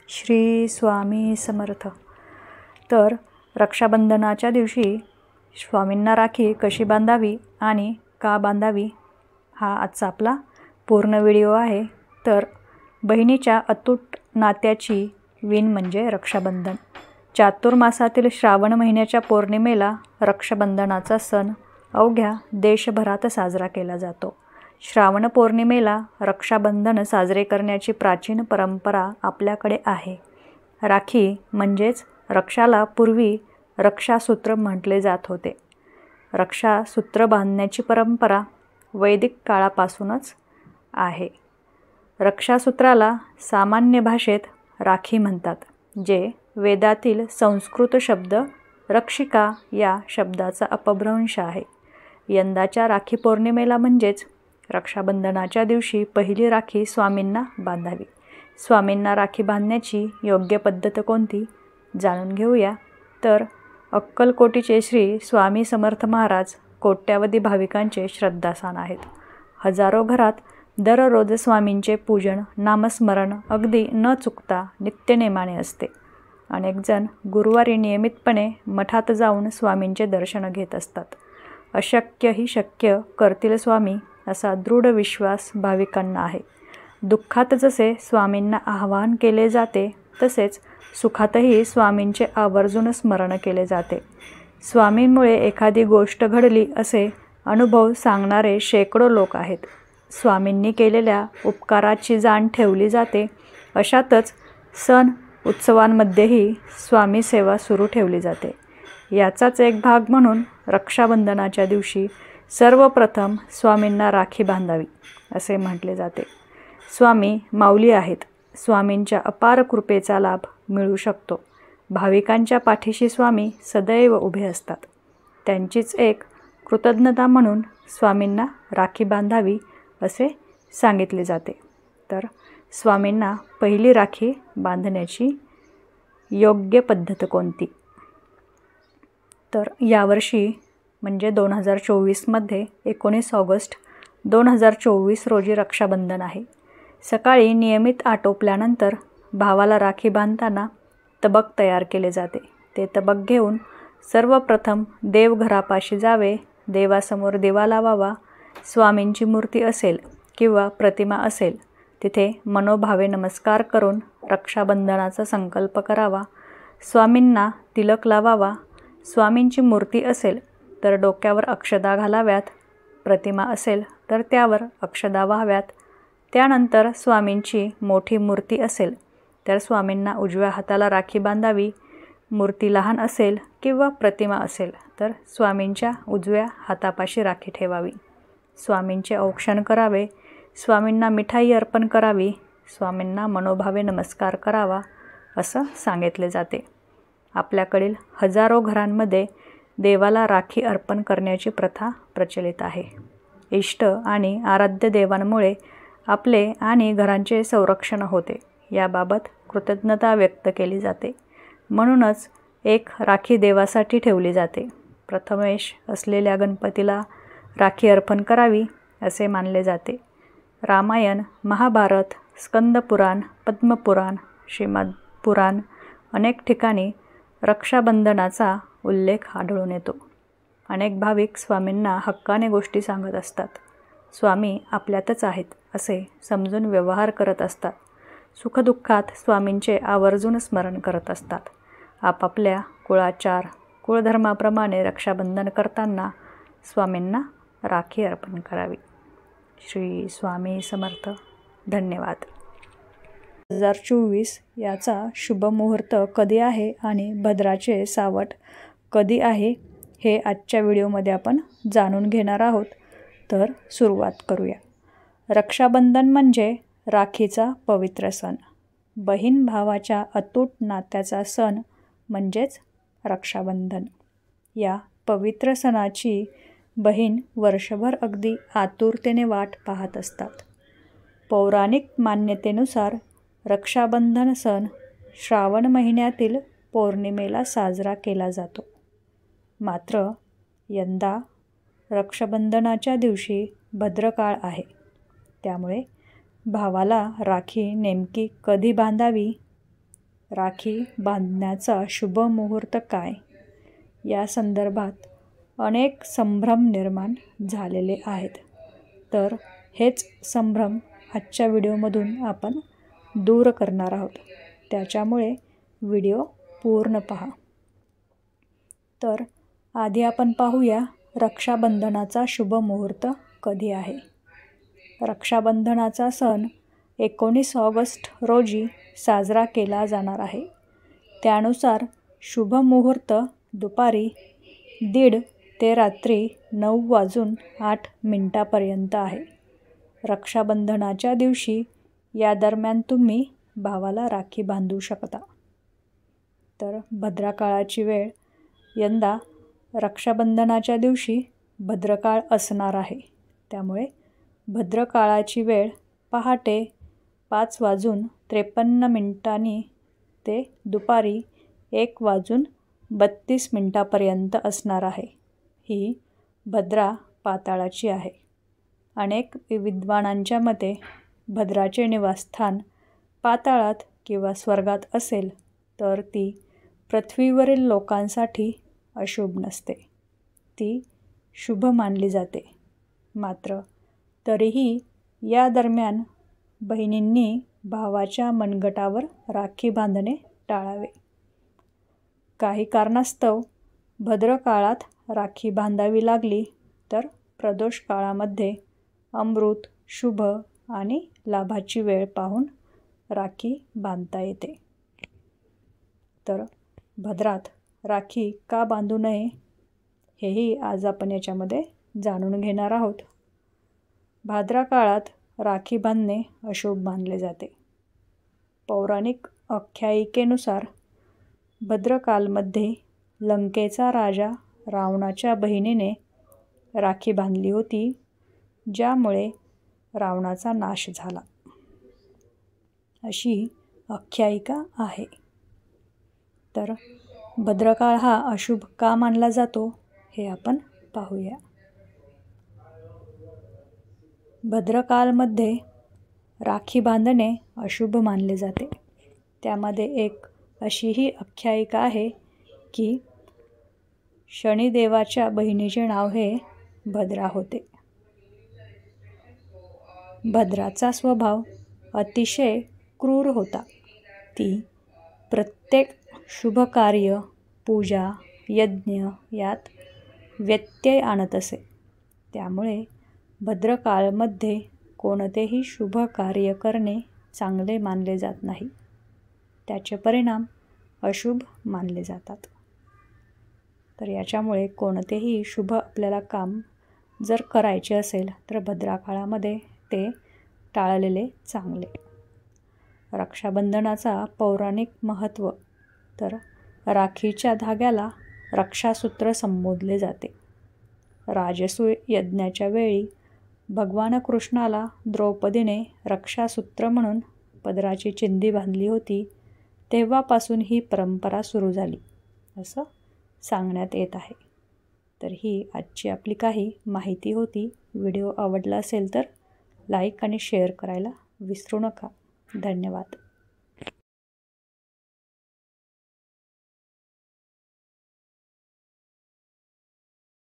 श्री स्वामी समर्थ। तर रक्षाबंधनाच्या दिवशी स्वामींना राखी कशी बांधावी आणि का बांधावी हा आजचा आपला पूर्ण व्हिडिओ आहे। तर बहिणीच्या अतूट नात्याची विण म्हणजे रक्षाबंधन। चातुर्मासातील श्रावण महिन्याच्या पौर्णिमेला रक्षाबंधनाचा सण अवघ्या देशभरात साजरा केला जातो। श्रावण पौर्णिमेला रक्षाबंधन साजरे करण्याची प्राचीन परंपरा आपल्याकडे आहे। राखी म्हणजेच रक्षाला पूर्वी रक्षासूत्र म्हटले जात होते। रक्षासूत्र बांधण्याची परंपरा वैदिक काळापासूनच आहे। रक्षासूत्राला सामान्य भाषेत राखी म्हणतात, जे वेदातील संस्कृत शब्द रक्षिका या शब्दाचा अपभ्रंश आहे। यंदाच्या राखी पौर्णिमेला म्हणजेच रक्षाबंधनाच्या दिवशी पहिली राखी स्वामींना बांधावी। स्वामींना राखी बांधण्याची योग्य पद्धत कोणती जाणून घेऊया। तर अक्कलकोटीचे श्री स्वामी समर्थ महाराज कोट्यावधी भाविकांचे श्रद्धास्थान आहेत। हजारो घरात दररोज स्वामींचे पूजन नामस्मरण अगदी न चुकता नित्यनेमाने असते। अनेक जण गुरुवारी नियमितपणे मठात जाऊन स्वामींचे दर्शन घेत असतात। अशक्य ही शक्य करतील स्वामी असा दृढ विश्वास भाविकांना आहे। दुःखात जसे स्वामींना आवाहन केले जाते, तसेच सुखातही स्वामींचे आवर्जून स्मरण केले जाते। स्वामींमुळे एखादी गोष्ट घडली असे अनुभव सांगणारे शेकडो लोक आहेत। स्वामींनी केलेल्या उपकाराची जाण ठेवली जाते। अशातच सण उत्सवांमध्येही स्वामी सेवा सुरू ठेवली जाते। याचाच एक भाग म्हणून रक्षाबंधनाच्या दिवशी सर्वप्रथम स्वामींना राखी बांधावी असे म्हटले जाते। स्वामी माऊली आहेत। स्वामींच्या अपार कृपेचा लाभ मिळू शकतो। भाविकांच्या पाठीशी स्वामी सदैव उभे असतात। त्यांचीच एक कृतज्ञता म्हणून स्वामींना राखी बांधावी असे सांगितले जाते। तर स्वामींना पहिली राखी बांधण्याची योग्य पद्धत कोणती? तर यावर्षी म्हणजे 2024 मध्ये 19 ऑगस्ट 2024 रोजी रक्षाबंधन आहे। सकाळी नियमित आटोपल्यानंतर भावाला राखी बांधताना तबक तयार केले जाते। ते तबक घेऊन सर्वप्रथम देवघरापाशी जावे, देवासमोर दिवा लावावा। स्वामींची मूर्ती असेल किंवा प्रतिमा असेल तिथे मनोभावे नमस्कार करून रक्षाबंधनाचा संकल्प करावा। स्वामींना तिलक लावावा। स्वामींची मूर्ती असेल तर डोक्यावर अक्षदा घालाव्यात, प्रतिमा असेल तर त्यावर अक्षदा वाहाव्यात। त्यानंतर स्वामींची मोठी मूर्ती असेल तर स्वामींना उजव्या हाताला राखी बांधावी। मूर्ती लहान असेल किंवा प्रतिमा असेल तर स्वामींच्या उजव्या हातापाशी राखी ठेवावी। स्वामींचे औक्षण करावे। स्वामींना मिठाई अर्पण करावी। स्वामींना मनोभावे नमस्कार करावा असं सांगितले जाते। आपल्याकडील हजारो घरांमध्ये देवाला राखी अर्पण करण्याची प्रथा प्रचलित आहे। इष्ट आणि आराध्य देवांमुळे आपले आणि घरांचे संरक्षण होते, याबाबत कृतज्ञता व्यक्त केली जाते। म्हणूनच एक राखी देवासाठी ठेवली जाते। प्रथमेश असलेल्या गणपतीला राखी अर्पण करावी असे मानले जाते। रामायण, महाभारत, स्कंदपुराण, पद्मपुराण, श्रीमद पुराण अनेक ठिकाणी रक्षाबंधनाचा उल्लेख आढळून येतो। अनेक भाविक स्वामींना हक्काने गोष्टी सांगत असतात। स्वामी आपल्यातच आहेत असे समजून व्यवहार करत असतात। सुखदुःखात स्वामींचे आवर्जून स्मरण करत असतात। आपापल्या कुळाचार कुळधर्माप्रमाणे रक्षाबंधन करताना स्वामींना राखी अर्पण करावी। श्री स्वामी समर्थ। धन्यवाद। 2024 याचा शुभ मुहूर्त कधी आहे आणि भद्राचे सावट कधी आहे हे आजच्या व्हिडिओमध्ये आपण जाणून घेणार आहोत। तर सुरुवात करूया। रक्षाबंधन म्हणजे राखीचा पवित्र सण। बहीण भावाच्या अतूट नात्याचा सण म्हणजेच रक्षाबंधन। या पवित्र सणाची बहीण वर्षभर अगदी आतुरतेने वाट पाहत असतात। पौराणिक मान्यतेनुसार रक्षाबंधन सण श्रावण महिन्यातील पौर्णिमेला साजरा केला जातो। मात्र यंदा रक्षाबंधनाच्या दिवशी भद्रकाळ आहे। त्यामुळे भावाला राखी नेमकी कधी बांधावी राखी बांधण्याचा शुभ मुहूर्त काय या संदर्भात अनेक संभ्रम निर्माण झालेले आहेत. तर हेच संभ्रम आजच्या व्हिडिओमधून आपण दूर करणार आहोत. त्याच्यामुळे व्हिडिओ पूर्ण पहा. तर आधी आपण पाहूया रक्षाबंधनाचा शुभ मुहूर्त कधी आहे. रक्षाबंधनाचा सण 19 ऑगस्ट रोजी साजरा केला जाणार आहे. त्यानुसार शुभ मुहूर्त दुपारी 1:30 ते रात्री 9:08 आहे. रक्षाबंधनाच्या दिवशी या दरम्यान तुम्ही भावाला राखी बांधू शकता. तर भद्रकाळाची वेळ यंदा रक्षाबंधनाच्या दिवशी भद्रकाळ असणार आहे. त्यामुळे भद्रकाळाची वेळ पहाटे 5:53 ते दुपारी 1:32 असणार आहे. ही भद्रा पाताळाची आहे. अनेक विद्वानांच्या मते भद्राचे निवासस्थान पाताळात किंवा स्वर्गात असेल तर ती पृथ्वीवरील लोकांसाठी अशुभ नसते, ती शुभ मानली जाते. मात्र तरीही या दरम्यान बहिणींनी भावाच्या मनगटावर राखी बांधणे टाळावे. काही कारणास्तव भद्रकाळात राखी बांधावी लागली तर प्रदोष काळामध्ये अमृत, शुभ आणि लाभाची वेळ पाहून राखी बांधता येते. तर भद्रात राखी का बांधू नये हेही आज आपण याच्यामध्ये जाणून घेणार आहोत. भाद्रा काळात राखी बांधणे अशुभ मानले जाते. पौराणिक आख्यायिकेनुसार भद्रकालमध्ये लंकेचा राजा रावणाच्या बहिणीने राखी बांधली होती, ज्यामुळे रावणाचा नाश झाला, अशी आख्यायिका आहे. तर भद्रकाळ हा अशुभ का मानला जातो हे आपण पाहूया. भद्रकालमध्ये राखी बांधणे अशुभ मानले जाते. त्यामध्ये एक अशीही आख्यायिका आहे की शनिदेवाच्या बहिणीचे नाव हे भद्रा होते. भद्राचा स्वभाव अतिशय क्रूर होता. ती प्रत्येक शुभ कार्य, पूजा, यज्ञ यात व्यत्यय आणत असे. त्यामुळे भद्रकाळमध्ये कोणतेही शुभ कार्य करणे चांगले मानले जात नाही. त्याचे परिणाम अशुभ मानले जातात. तर याच्यामुळे कोणतेही शुभ आपल्याला काम जर करायचे असेल तर भद्रकाळामध्ये ते टाळलेले चांगले. रक्षाबंधनाचा पौराणिक महत्त्व. तर राखीच्या धाग्याला रक्षासूत्र संबोधले जाते. राजसूय यज्ञाच्या वेळी भगवान कृष्णाला द्रौपदीने रक्षासूत्र म्हणून पदराची चिंधी बांधली होती. तेव्हापासून ही परंपरा सुरू झाली असं सांगण्यात येत आहे. तर ही आजची आपली काही माहिती होती. व्हिडिओ आवडला असेल तर लाईक आणि शेअर करायला विसरू नका. धन्यवाद.